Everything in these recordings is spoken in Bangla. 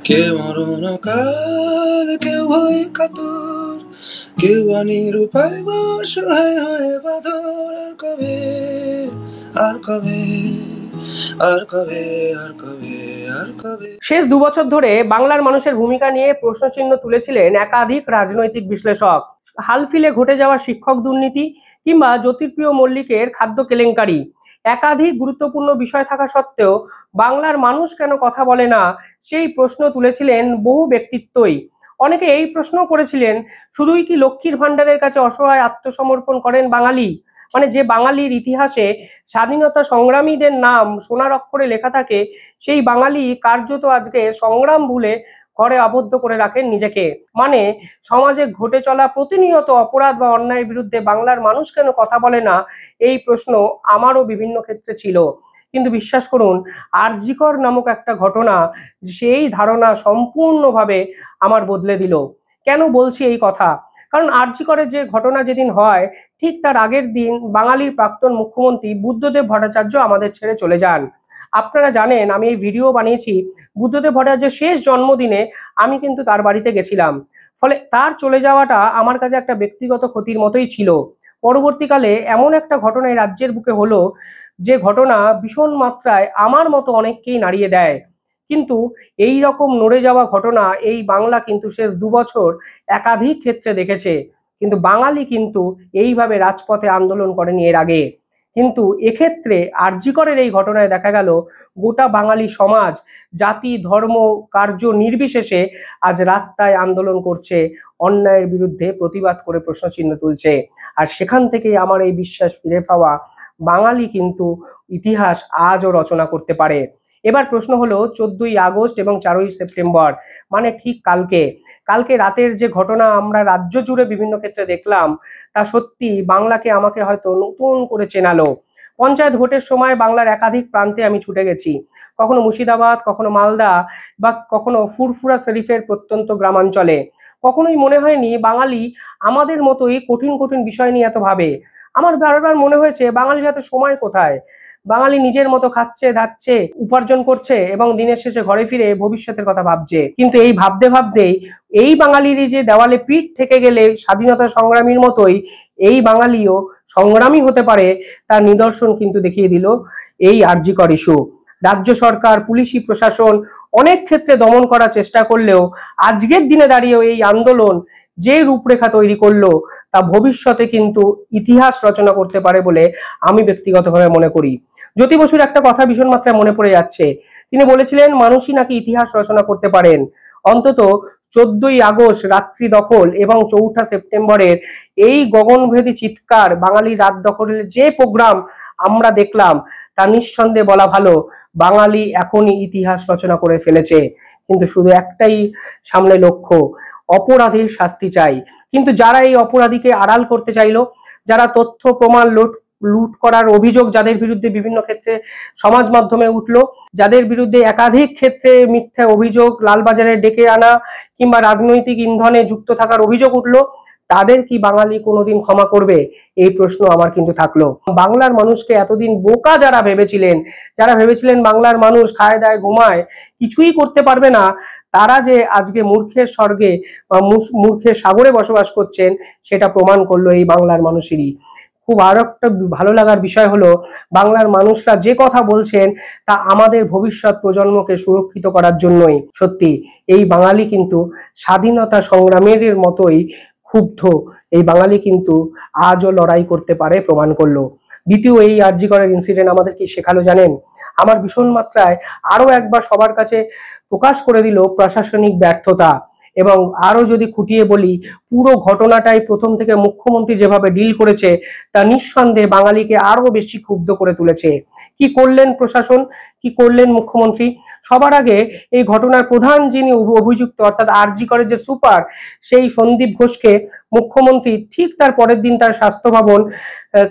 কেউ মরণকাল, কেউ ভয়ে কাতর, কেউ অনিরুপায় অসহায় হয়ে বাঁধর। আর কবে, আর কবে, আর কবে, আর কবে, আর কবে। শেষ 2 বছর ধরে বাংলার মানুষের ভূমিকা নিয়ে প্রশ্নচিহ্ন তুলেছিলেন একাধিক রাজনৈতিক বিশ্লেষক। হালফিলে ঘটে যাওয়া শিক্ষক দুর্নীতি কিংবা জ্যোতিপ্রিয় মল্লিকের খাদ্য কেলেঙ্কারি, একাধিক গুরুত্বপূর্ণ বিষয় থাকা সত্ত্বেও বাংলার মানুষ কেন কথা বলে না, সেই প্রশ্ন তুলেছিলেন বহু ব্যক্তিত্বই। অনেকে এই প্রশ্ন করেছিলেন, শুধুই কি লক্ষ্মীর ভাণ্ডারের কাছে অসহায় আত্মসমর্পণ করেন বাঙালি? মানে যে বাঙালির ইতিহাসে স্বাধীনতা সংগ্রামীদের নাম সোনার অক্ষরে লেখা থাকে, সেই বাঙালি কার্যত আজকে সংগ্রাম ভুলে ঘরে আবদ্ধ করে রাখেন নিজেকে। মানে সমাজে ঘটে চলা প্রতিনিয়ত অপরাধ বা অন্যায়ের বিরুদ্ধে বাংলার মানুষ কেন কথা বলে না, এই প্রশ্ন আমারও বিভিন্ন ক্ষেত্রে ছিল। কিন্তু বিশ্বাস করুন, আর.জি. কর নামক একটা ঘটনা সেই ধারণা সম্পূর্ণভাবে আমার বদলে দিল। কেন বলছি এই কথা? কারণ আর.জি. করের যে ঘটনা যেদিন হয়, ঠিক তার আগের দিন বাঙালির প্রাক্তন মুখ্যমন্ত্রী বুদ্ধদেব ভট্টাচার্য আমাদের ছেড়ে চলে যান। আপনারা জানেন, আমি এই ভিডিও বানিয়েছি বুদ্ধদেব ভট্টাচার্যের শেষ জন্মদিনে। আমি কিন্তু তার বাড়িতে গেছিলাম। ফলে তার চলে যাওয়াটা আমার কাছে একটা ব্যক্তিগত ক্ষতির মতোই ছিল। পরবর্তীকালে এমন একটা ঘটনা এই রাজ্যের বুকে হলো, যে ঘটনা ভীষণ মাত্রায় আমার মতো অনেককেই নাড়িয়ে দেয়। কিন্তু এই রকম নড়ে যাওয়া ঘটনা এই বাংলা কিন্তু শেষ 2 বছর একাধিক ক্ষেত্রে দেখেছে। কিন্তু বাঙালি কিন্তু এইভাবে রাজপথে আন্দোলন করেনি এর আগে। কিন্তু এক্ষেত্রে আর.জি. করের এই ঘটনায় দেখা গেল গোটা বাঙালি সমাজ জাতি ধর্ম কার্য নির্বিশেষে আজ রাস্তায় আন্দোলন করছে, অন্যায়ের বিরুদ্ধে প্রতিবাদ করে প্রশ্নচিহ্ন তুলছে। আর সেখান থেকেই আমার এই বিশ্বাস ফিরে পাওয়া, বাঙালি কিন্তু ইতিহাস আজও রচনা করতে পারে। এবার প্রশ্ন হলো 14ই আগস্ট এবং 4ই সেপ্টেম্বর, মানে ঠিক কালকে রাতের যে ঘটনা আমরা রাজ্য জুড়ে বিভিন্ন ক্ষেত্রে দেখলাম, তা সত্যি বাংলাকে আমাকে হয়তো নতুন করে চেনালো। পঞ্চায়েত ভোটের সময় বাংলার একাধিক প্রান্তে আমি ছুটে গেছি, কখনো মুর্শিদাবাদ, কখনো মালদা, বা কখনো ফুরফুরা শরীফের প্রত্যন্ত গ্রামাঞ্চলে। কখনোই মনে হয়নি বাঙালি আমাদের মতোই কঠিন কঠিন বিষয় নিয়ে এত ভাবে। আমার বারবার মনে হয়েছে বাঙালির হাতে সময় কোথায়? বাঙালি নিজের মতো খাচ্ছে ধাচ্ছে, উপার্জন করছে এবং দিনের শেষে ঘরে ফিরে ভবিষ্যতের কথা ভাবছে। কিন্তু এই ভাবতে ভাবতেই এই বাঙালিরই যে দেওয়ালে পিঠ থেকে গেলে স্বাধীনতা সংগ্রামীর মতোই এই বাঙালিও সংগ্রামী হতে পারে, তার নিদর্শন কিন্তু দেখিয়ে দিল এই আর.জি. কর ইস্যু। রাজ্য সরকার, পুলিশি প্রশাসন অনেক ক্ষেত্রে দমন করার চেষ্টা করলেও আজকের দিনে দাঁড়িয়েও এই আন্দোলন যে রূপরেখা তৈরি করলো, তা ভবিষ্যতে কিন্তু ইতিহাস রচনা করতে পারে বলে আমি ব্যক্তিগতভাবে মনে করি। জ্যোতি বসুর একটা কথা ভীষণ মাত্রায় মনে পড়ে যাচ্ছে। তিনি বলেছিলেন, মানুষই নাকি ইতিহাস রচনা করতে পারেন। অন্তত 14ই আগস্ট রাত্রি দখল এবং 4ঠা সেপ্টেম্বরের এই গগনভেদী চিৎকার, বাঙালি রাত দখলের যে প্রোগ্রাম আমরা দেখলাম, তা নিঃসন্দেহে বলা ভালো বাঙালি এখনই ইতিহাস রচনা করে ফেলেছে। কিন্তু শুধু একটাই সামনে লক্ষ্য, অপরাধীর শাস্তি চাই। কিন্তু যারা এই অপরাধীকে আড়াল করতে চাইলো, যারা তথ্য প্রমাণ লুট করার অভিযোগ যাদের বিরুদ্ধে বিভিন্ন ক্ষেত্রে সমাজ মাধ্যমে উঠলো, যাদের বিরুদ্ধে একাধিক ক্ষেত্রে মিথ্যা অভিযোগ, লালবাজারে ডেকে আনা কিংবা রাজনৈতিক ইন্ধনে যুক্ত থাকার অভিযোগ উঠলো, তাদের কি বাঙালি কোনোদিন ক্ষমা করবে? এই প্রশ্ন আমার কিন্তু থাকলো। বাংলার মানুষকে এতদিন বোকা যারা ভেবেছিলেন বাংলার মানুষ খায় দায় ঘুমায়, কিছুই করতে পারবে না, তারা যে আজকে মূর্খের স্বর্গে বা মূর্খের সাগরে বসবাস করছেন, সেটা প্রমাণ করলো এই বাংলার মানুষেরই। খুব আরো একটা ভালো লাগার বিষয় হলো, বাংলার মানুষরা যে কথা বলছেন তা আমাদের ভবিষ্যৎ প্রজন্মকে সুরক্ষিত করার জন্যই। সত্যি এই বাঙালি কিন্তু স্বাধীনতা সংগ্রামের মতোই ক্ষুব্ধ। এই বাঙালি কিন্তু আজও লড়াই করতে পারে, প্রমাণ করলো। দ্বিতীয় এই আর.জি. করের ইনসিডেন্ট আমাদের কি শেখালো জানেন? আমার ভীষণ মাত্রায় আরো একবার সবার কাছে প্রকাশ করে দিল প্রশাসনিক ব্যর্থতা। এবং আরো যদি খুঁটিয়ে বলি, পুরো ঘটনাটাই প্রথম থেকে মুখ্যমন্ত্রী যেভাবে ডিল করেছে, তা নিঃসন্দেহে বাঙালিকে আরো বেশি ক্ষুব্ধ করে তুলেছে। কি করলেন প্রশাসন, কি করলেন মুখ্যমন্ত্রী? সবার আগে এই ঘটনার প্রধান যিনি অভিযুক্ত, অর্থাৎ আর.জি. করের যে সুপার, সেই সন্দীপ ঘোষকে মুখ্যমন্ত্রী ঠিক তার পরের দিন তার স্বাস্থ্য ভবন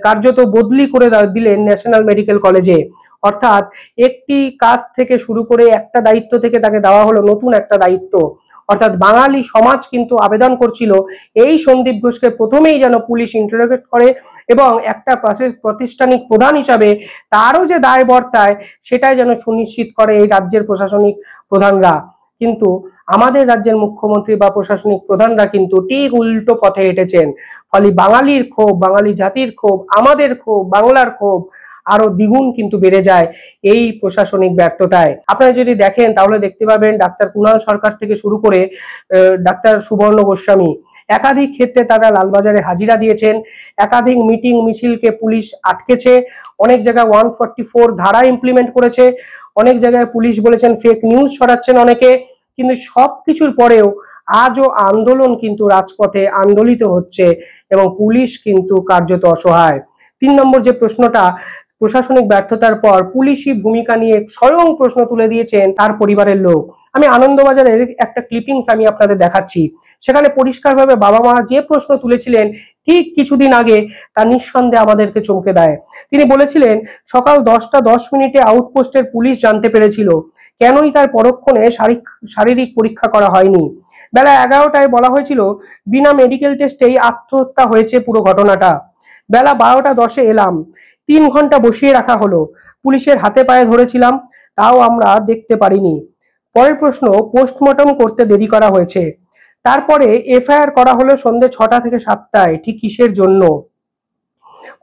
কার্যত বদলি করে দিলেন ন্যাশনাল মেডিকেল কলেজে। অর্থাৎ একটি কাজ থেকে শুরু করে একটা দায়িত্ব থেকে তাকে দেওয়া হলো নতুন একটা দায়িত্ব। অর্থাৎ বাঙালি সমাজ কিন্তু আবেদন করছিল এই সন্দীপ ঘোষকে প্রথমেই যেন পুলিশ ইন্টারোগেট করে এবং একটা প্রাতিষ্ঠানিক প্রধান হিসাবে তারও যে দায় বর্তায় সেটাই যেন সুনিশ্চিত করে এই রাজ্যের প্রশাসনিক প্রধানরা। কিন্তু আমাদের রাজ্যের মুখ্যমন্ত্রী বা প্রশাসনিক প্রধানরা কিন্তু ঠিক উল্টো পথে হেঁটেছেন। ফলে বাঙালির ক্ষোভ, বাঙালি জাতির ক্ষোভ, আমাদের ক্ষোভ, বাংলার ক্ষোভ আরো দ্বিগুণ কিন্তু বেড়ে যায় এই প্রশাসনিক ব্যর্থতায়। আপনারা যদি দেখেন তাহলে দেখতে পাবেন ডাক্তার কুণাল সরকার থেকে শুরু করে ডাক্তার সুবর্ণ গোস্বামী একাধিক ক্ষেত্রে তারা লালবাজারে হাজিরা দিয়েছেন, একাধিক মিটিং মিছিলকে পুলিশ আটকেছে, অনেক জায়গায় 144 ধারা ইমপ্লিমেন্ট করেছে, অনেক জায়গায় পুলিশ বলেছেন ফেক নিউজ ছড়াচ্ছেন অনেকে। কিন্তু সবকিছুর পরেও আজও আন্দোলন কিন্তু রাজপথে আন্দোলিত হচ্ছে এবং পুলিশ কিন্তু কার্যত অসহায়। 3 নম্বর যে প্রশ্নটা, প্রশাসনিক ব্যর্থতার পর পুলিশি ভূমিকা নিয়ে স্বয়ং প্রশ্ন তুলে দিয়েছেন তার পরিবারের লোক। আমি আনন্দবাজারের একটা ক্লিপিংস আমি আপনাদের দেখাচ্ছি। সেখানে পরিষ্কারভাবে বাবা মা যে প্রশ্ন তুলেছিলেন ঠিক কিছুদিন আগে তা নিঃসন্দেহে আমাদেরকে চমকে দেয়। তিনি বলেছিলেন সকাল 10টা 10 মিনিটে আউটপোস্টের পুলিশ জানতে পেরেছিল কেনই তার পরক্ষণে শারীরিক পরীক্ষা করা হয়নি। বেলা 11টায় বলা হয়েছিল বিনা মেডিকেল টেস্টেই আত্মহত্যা হয়েছে পুরো ঘটনাটা। বেলা 12টা 10-এ এলাম, 3 ঘন্টা বসিয়ে রাখা হলো, পুলিশের হাতে পায়ে ধরেছিলাম, তাও আমরা দেখতে পারিনি। পরের প্রশ্ন, পোস্টমর্টম করতে দেরি করা হয়েছে, তারপরে এফআইআর করা হলো সন্ধ্যে 6টা থেকে 7টায়, ঠিক কিসের জন্য?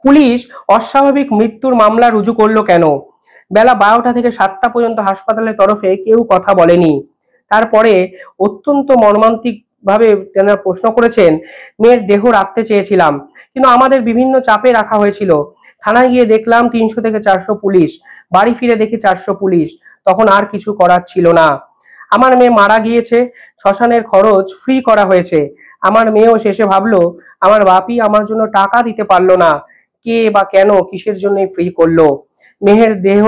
পুলিশ অস্বাভাবিক মৃত্যুর মামলা রুজু করলো কেন? বেলা 12টা থেকে 7টা পর্যন্ত হাসপাতালের তরফে কেউ কথা বলেনি। তারপরে অত্যন্ত মর্মান্তিক ভাবে তেনারা প্রশ্ন করেছেন, মেয়ের দেহ রাখতে চেয়েছিলাম কিন্তু আমাদের বিভিন্ন চাপে রাখা হয়েছিল। থানায় গিয়ে দেখলাম 300 থেকে 400 পুলিশ, বাড়ি ফিরে দেখি 400 পুলিশ, তখন আর কিছু করার ছিল না। আমার মেয়ে মারা গিয়েছে, শ্মশানের খরচ ফ্রি করা হয়েছে। আমার মেয়েও শেষে ভাবলো আমার বাপই আমার জন্য টাকা দিতে পারলো না, কে বা কেন কিসের জন্য ফ্রি করলো। মেয়ের দেহ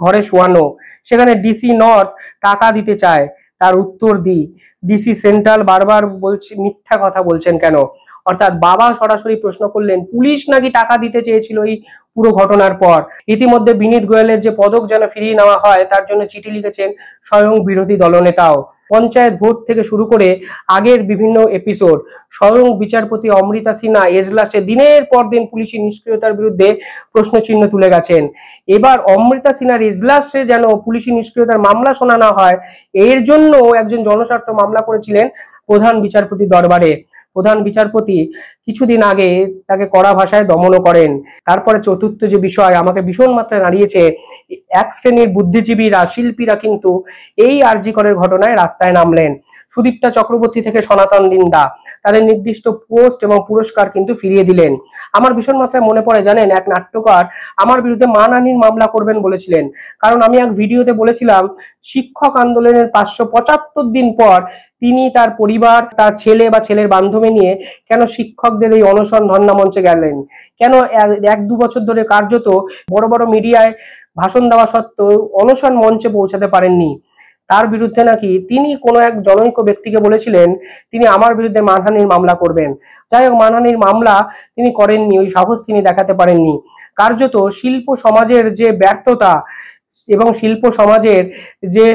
ঘরে শোয়ানো, সেখানে ডিসি নর্থ টাকা দিতে চায়, তার উত্তর দিই ডিসি সেন্ট্রাল বারবার বলছে মিথ্যা কথা বলছেন কেন। অর্থাৎ বাবা সরাসরি প্রশ্ন করলেন পুলিশ নাকি টাকা দিতে চেয়েছিল এই পুরো ঘটনার পর। ইতিমধ্যে বিনীত গোয়েলের যে পদক যেন ফিরিয়ে নেওয়া হয় তার জন্য চিঠি লিখেছেন স্বয়ং বিরোধী দলনেতাও। পঞ্চায়েত ভোট থেকে শুরু করে আগের বিভিন্ন এপিসোড, স্বয়ং বিচারপতি অমৃতা সিনহা এজলাসে দিনের পর দিন পুলিশি নিষ্ক্রিয়তার বিরুদ্ধে প্রশ্নচিহ্ন তুলে গেছেন। এবার অমৃতা সিনহার এজলাসে যেন পুলিশি নিষ্ক্রিয়তার মামলা শোনানো হয়, এর জন্য একজন জনস্বার্থ মামলা করেছিলেন প্রধান বিচারপতি দরবারে। প্রধান বিচারপতি কিছুদিন আগে তাকে কড়া ভাষায় দমনও করেন। তারপরে চতুর্থ যে বিষয় আমাকে ভীষণ মাত্রায় নাড়িয়েছে, এক শ্রেণীর বুদ্ধিজীবীরা, শিল্পীরা কিন্তু এই আরজি করের ঘটনায় রাস্তায় নামলেন। সুদীপ্তা চক্রবর্তী থেকে সনাতন দিন্দা তাদের নির্দিষ্ট পোস্ট এবং পুরস্কার কিন্তু ফিরিয়ে দিলেন। আমার ভীষণ মাত্রায় মনে পড়ে জানেন, এক নাট্যকার আমার বিরুদ্ধে মানহানির মামলা করবেন বলেছিলেন, কারণ আমি এক ভিডিওতে বলেছিলাম শিক্ষক আন্দোলনের 575 দিন পর তিনি, তার পরিবার, তার ছেলে বা ছেলের বান্ধবী নিয়ে কেন শিক্ষকদের এই অনশন ধর্ণা মঞ্চে গেলেন, কেন 1-2 বছর ধরে কার্যত বড় বড় মিডিয়ায় ভাষণ দেওয়া সত্ত্বেও অনশন মঞ্চে পৌঁছাতে পারেননি। তার বিরুদ্ধে নাকি তিনি কোনো এক জনৈক ব্যক্তিকে বলেছিলেন তিনি আমার বিরুদ্ধে মানহানির মামলা করবেন। যাই হোক, মানহানির মামলা তিনি করেননি, ওই সাহস তিনি দেখাতে পারেননি। কার্যত শিল্প সমাজের যে ব্যর্থতা এবং শিল্প সমাজের যে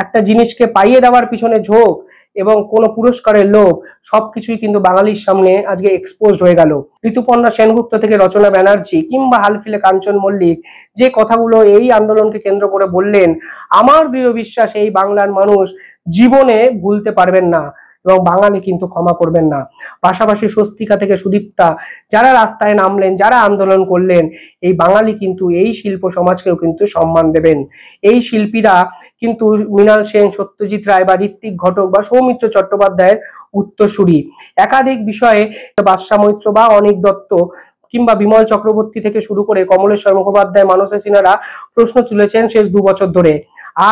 একটা জিনিসকে পাইয়ে দেওয়ার পিছনে ঝোঁক এবং কোনো পুরস্কারের লোভ, সবকিছুই কিন্তু বাঙালির সামনে আজকে এক্সপোজড হয়ে গেল। ঋতুপর্ণা সেনগুপ্ত থেকে রচনা ব্যানার্জি কিংবা হালফিলে কাঞ্চন মল্লিক যে কথাগুলো এই আন্দোলনকে কেন্দ্র করে বললেন, আমার দৃঢ় বিশ্বাস এই বাংলার মানুষ জীবনে ভুলতে পারবেন না এবং বাঙালি কিন্তু ক্ষমা করবেন না। পাশাপাশি স্বস্তিকা থেকে সুদীপ্তা যারা রাস্তায় নামলেন, যারা আন্দোলন করলেন, এই বাঙালি কিন্তু এই শিল্প সমাজকেও কিন্তু সম্মান দেবেন। এই শিল্পীরা কিন্তু মৃণাল সেন, সত্যজিৎ রায় বা ঋত্বিক ঘটক বা সৌমিত্র চট্টোপাধ্যায়ের উত্তরসূরি। একাধিক বিষয়ে বাদশা মৈত্র বা অনিক দত্ত কিংবা বিমল চক্রবর্তী থেকে শুরু করে কমলেশ্বর মুখোপাধ্যায়, মানসী সিনহারা প্রশ্ন তুলেছেন শেষ 2 বছর ধরে।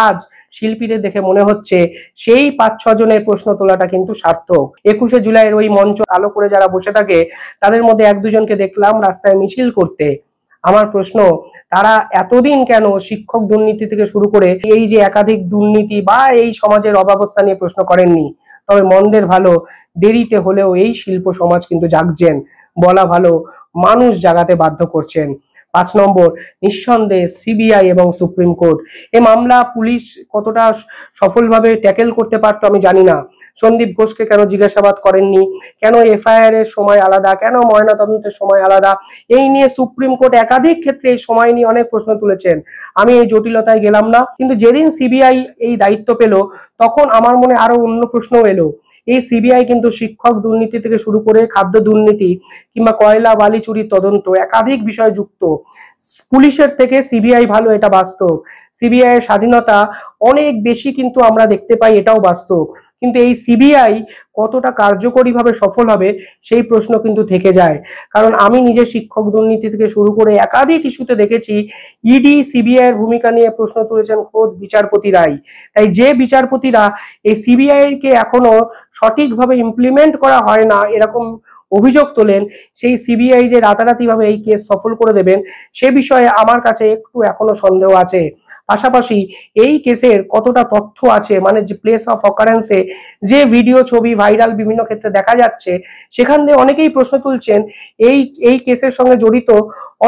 আজ শিল্পীদের দেখে মনে হচ্ছে সেই 5-6 জনের প্রশ্ন তোলাটা কিন্তু সার্থক। 21শে জুলাইয়ের ওই মঞ্চ আলো করে যারা বসে থাকে তাদের মধ্যে 1-2 জনকে দেখলাম রাস্তায় মিছিল করতে। আমার প্রশ্ন, তারা এতদিন কেন শিক্ষক দুর্নীতি থেকে শুরু করে এই যে একাধিক দুর্নীতি বা এই সমাজের অব্যবস্থা নিয়ে প্রশ্ন করেননি? তবে মন্দের ভালো, দেরিতে হলেও এই শিল্প সমাজ কিন্তু জাগছেন। বলা ভালো, মানুষ জাগাতে বাধ্য করছেন। 5 নম্বর, নিঃসন্দেহে সিবিআই এবং সুপ্রিম কোর্ট। এই মামলা পুলিশ কতটা সফলভাবে ট্যাকেল করতে পারতো আমি জানি না। সন্দীপ ঘোষকে কেন জিজ্ঞাসাবাদ করেননি, কেন এফআইআর এর সময় আলাদা, কেন ময়নাতদন্তের সময় আলাদা, এই নিয়ে সুপ্রিম কোর্ট একাধিক ক্ষেত্রে এই সময় নিয়ে অনেক প্রশ্ন তুলেছেন। আমি এই জটিলতায় গেলাম না, কিন্তু যেদিন সিবিআই এই দায়িত্ব পেল তখন আমার মনে আরো অন্য প্রশ্ন এলো। এই সিবিআই কিন্তু শিক্ষক দুর্নীতি থেকে শুরু করে খাদ্য দুর্নীতি কিংবা কয়লা বালি চুরির তদন্ত একাধিক বিষয় যুক্ত। পুলিশের থেকে সিবিআই ভালো, এটা বাস্তব। সিবিআই এর স্বাধীনতা অনেক বেশি কিন্তু আমরা দেখতে পাই, এটাও বাস্তব। কিন্তু এই সিবিআই কতটা কার্যকরীভাবে সফল হবে সেই প্রশ্ন কিন্তু থেকে যায়। কারণ আমি নিজে শিক্ষক দুর্নীতি থেকে শুরু করে একাধিক ইস্যুতে দেখেছি ইডি সিবিআই এর ভূমিকা নিয়ে প্রশ্ন তুলেছেন খোদ বিচারপতি রায়। তাই যে বিচারপতিরা এই সিবিআই কে এখনো সঠিকভাবে ইমপ্লিমেন্ট করা হয় না এরকম অভিযোগ তোলেন, সেই সিবিআই যে রাতারাতি ভাবে এই কেস সফল করে দেবেন সে বিষয়ে আমার কাছে একটু এখনো সন্দেহ আছে। পাশাপাশি এই কেসের কতটা তথ্য আছে, মানে যে প্লেস অফ অকারেন্সে যে ভিডিও ছবি ভাইরাল বিভিন্ন ক্ষেত্রে দেখা যাচ্ছে, সেখান থেকে অনেকেই প্রশ্ন তুলছেন এই কেসের সঙ্গে জড়িত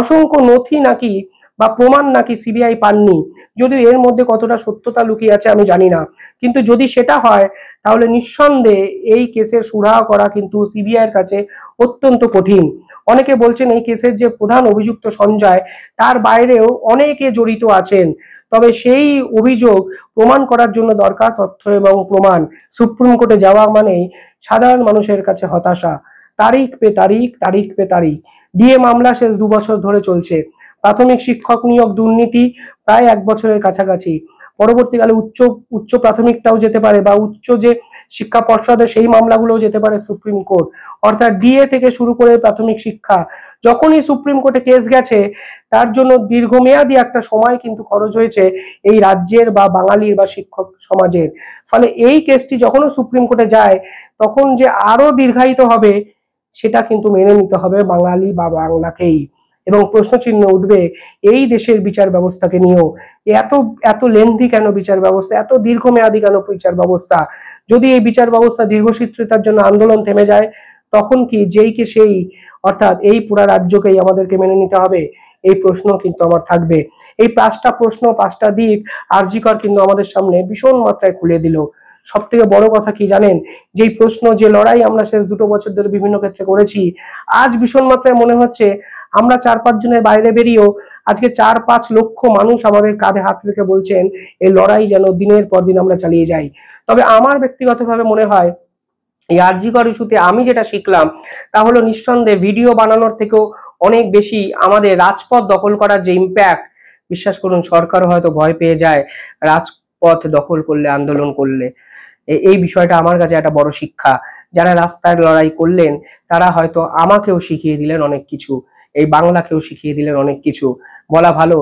অসংখ্য নথি নাকি বা প্রমাণ নাকি সিবিআই পাননি। যদিও এর মধ্যে কতটা সত্যতা লুকিয়ে আছে আমি জানি না, কিন্তু যদি সেটা হয় তাহলে নিঃসন্দেহে এই কেসের সুরাহা করা কিন্তু সিবিআই এর কাছে অত্যন্ত কঠিন। অনেকে বলছেন এই কেসের যে প্রধান অভিযুক্ত সঞ্জয়, তার বাইরেও অনেকে জড়িত আছেন। তবে সেই অভিযোগ প্রমাণ করার জন্য দরকার তথ্য এবং প্রমাণ। সুপ্রিম কোর্টে যাওয়া মানেই সাধারণ মানুষের কাছে হতাশা। তারিখ পে তারিখ, তারিখ পে তারিখ। ডিএ মামলা শেষ 2 বছর ধরে চলছে। প্রাথমিক শিক্ষক নিয়োগ দুর্নীতি প্রায় 1 বছরের কাছাকাছি। পরবর্তীকালে উচ্চ প্রাথমিকটাও যেতে পারে, বা উচ্চ যে শিক্ষা পর্ষদের সেই মামলাগুলোও যেতে পারে সুপ্রিম কোর্ট। অর্থাৎ ডিএ থেকে শুরু করে প্রাথমিক শিক্ষা যখনই সুপ্রিম কোর্টে কেস গেছে তার জন্য দীর্ঘমেয়াদী একটা সময় কিন্তু খরচ হয়েছে এই রাজ্যের বা বাঙালির বা শিক্ষক সমাজের। ফলে এই কেসটি যখনও সুপ্রিম কোর্টে যায় তখন যে আরো দীর্ঘায়িত হবে সেটা কিন্তু মেনে নিতে হবে বাঙালি বা বাংলাকেই। এবং প্রশ্নচিহ্ন উঠবে এই দেশের বিচার ব্যবস্থাকে নিয়েও। এত এত লেন্থি কেন বিচার ব্যবস্থা, এত দীর্ঘমেয়াদী কেন বিচার ব্যবস্থা? যদি এই বিচার ব্যবস্থা দীর্ঘসূত্রিতার জন্য আন্দোলন থেমে যায় তখন কি যেই কে সেই, অর্থাৎ এই পুরা রাজ্যকেই আমাদেরকে মেনে নিতে হবে? এই প্রশ্ন কিন্তু আমার থাকবে। এই 5টা প্রশ্ন, 5টা দিক আরজি কর কিন্তু আমাদের সামনে ভীষণ মাত্রায় খুলে দিল। সব থেকে বড় কথা কি জানেন, যেই প্রশ্ন, যে লড়াই আমরা শেষ 2 বছর ধরে বিভিন্ন ক্ষেত্রে করেছি, আজ ভীষণ মাত্রায় মনে হচ্ছে আমরা 4-5 জনের বাইরে বেরিয়েও আজকে 4-5 লক্ষ মানুষ আমাদের কাঁধে হাত রেখে বলছেন এই লড়াই যেন দিনের পর দিন আমরা চালিয়ে যাই। তবে আমার ব্যক্তিগতভাবে মনে হয় এই আরজি কর ইস্যুতে আমি যেটা শিখলাম তা হলো নিঃসন্দেহে ভিডিও বানানোর থেকেও অনেক বেশি আমাদের রাজপথ দখল করার যে ইম্প্যাক্ট, বিশ্বাস করুন সরকারও হয়তো ভয় পেয়ে যায় রাজপথ দখল করলে, আন্দোলন করলে। এই বিষয়টা আমার কাছে একটা বড় শিক্ষা। যারা রাস্তায় লড়াই করলেন তারা হয়তো আমাকেও শিখিয়ে দিলেন অনেক কিছু, এই বাংলাকেও শিখিয়ে দিলেন অনেক কিছু। বলা ভালো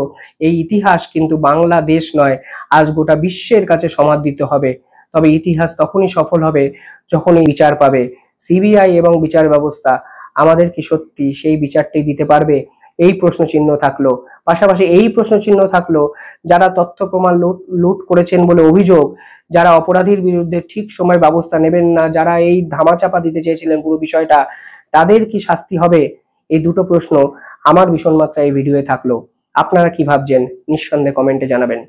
এই ইতিহাস কিন্তু বাংলাদেশ নয়, আজ গোটা বিশ্বের কাছে সমাদৃত হবে। তবে ইতিহাস তখনই সফল হবে যখন এই বিচার পাবে। সিবিআই এবং বিচার ব্যবস্থা আমাদের কি সত্যি সেই বিচারটি দিতে পারবে? এই প্রশ্ন চিহ্ন থাকলো। পাশাপাশি এই প্রশ্ন চিহ্ন থাকলো যারা তথ্য প্রমাণ লুট করেছেন বলে অভিযোগ, যারা অপরাধীর বিরুদ্ধে ঠিক সময় ব্যবস্থা নেবেন না, যারা এই ধামাচাপা দিতে চেয়েছিলেন পুরো বিষয়টা, তাদের কি শাস্তি হবে? এই দুটো প্রশ্ন আমার ভীষণ মাত্রায় এই ভিডিওতে থাকলো। আপনারা কি ভাবছেন নিঃসন্দেহে কমেন্টে জানাবেন।